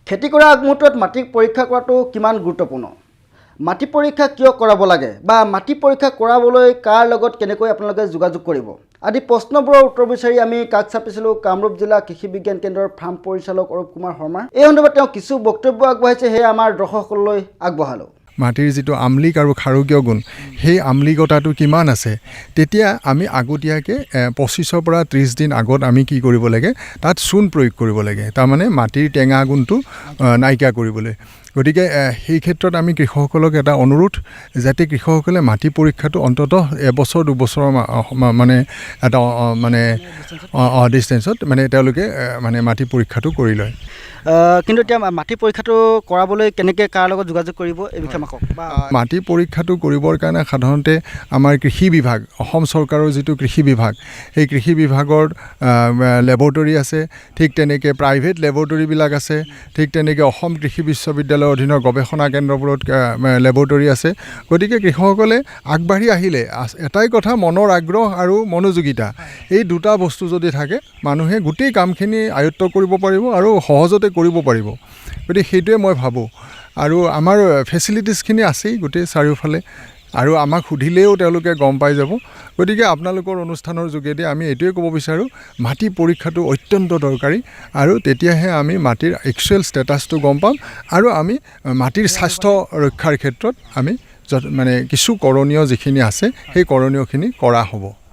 খেতি কৰা আগমুহূৰ্তত মাটি পৰীক্ষা কৰাটো কিমান গুৰুত্বপূৰ্ণ মাটি পৰীক্ষা কিয় কৰাব লাগে বা মাটি পৰীক্ষা কৰাবলৈ কাৰ লগত কেনেকৈ আপোনালোকে যোগাযোগ কৰিব আদি প্ৰশ্নবোৰৰ উত্তৰ বিচাৰি আমি কাষ চাপিছিলোঁ কামৰূপ জিলা কৃষি বিজ্ঞান কেন্দ্ৰৰ ফাৰ্ম পৰিচালক অৰূপ কুমাৰ শৰ্মা এই সন্দৰ্ভত তেওঁ কিছু বক্তব্য আগবঢ়াইছে হে আমাৰ দৰ্শকসকললৈ আগবঢ়ালোঁ মাটিৰ যিটো আমলিক আৰু ক্ষাৰকীয় গুণ সেই আমলিকতাটো কিমান আছে তেতিয়া আমি আগতীয়াকৈ 25 পৰা 30 দিন আগত আমি কি কৰিব লাগে তাত চূণ প্ৰয়োগ কৰিব লাগে তাৰমানে মাটিৰ টেঙা গুণটো নাইকিয়া কৰিবলৈ গতিকে সেই ক্ষেত্ৰত আমি কৃষকসকলক এটা অনুৰোধ যাতে কৃষকসকলে মাটি পৰীক্ষাটো অন্ততঃ এবছৰ দুবছৰৰ মানে এটা মানে ডিষ্টেঞ্চত মানে তেওঁলোকে মানে মাটি পৰীক্ষাটো কৰি লয় কিন্তু এতিয়া মাটি পৰীক্ষাটো কৰাবলৈ কেনেকৈ কাৰ লগত যোগাযোগ কৰিব এই বিষয়ে কওক মাটি পৰীক্ষাটো কৰিবৰ কাৰণে সাধাৰণতে আমাৰ কৃষি বিভাগ অসম চৰকাৰৰ যিটো কৃষি বিভাগ সেই কৃষি বিভাগৰ লেবৰেটৰী আছে ঠিক তেনেকৈ প্ৰাইভেট লেবৰেটৰীবিলাক আছে ঠিক তেনেকৈ অসম কৃষি বিশ্ববিদ্যালয়ৰ অধীনৰ গৱেষণা কেন্দ্ৰবোৰত লেবৰেটৰী আছে গতিকে কৃষকসকলে আগবাঢ়ি আহিলে এটাই কথা মনৰ আগ্ৰহ আৰু মনোযোগিতা এই দুটা বস্তু যদি থাকে মানুহে গোটেই কামখিনি আয়ত্ব কৰিব পাৰিব আৰু সহজতে কৰিব পাৰিব গতিকে সেইটোৱে মই ভাবোঁ আৰু আমাৰ ফেচিলিটিছখিনি আছেই গোটেই চাৰিওফালে আৰু আমাক সুধিলেও তেওঁলোকে গম পাই যাব গতিকে আপোনালোকৰ অনুষ্ঠানৰ যোগেদি আমি এইটোৱে ক'ব বিচাৰোঁ মাটি পৰীক্ষাটো অত্যন্ত দৰকাৰী আৰু তেতিয়াহে আমি মাটিৰ একচুৱেল ষ্টেটাছটো গম পাম আৰু আমি মাটিৰ স্বাস্থ্য ৰক্ষাৰ ক্ষেত্ৰত আমি মানে কিছু কৰণীয় যিখিনি আছে সেই কৰণীয়খিনি কৰা হ'ব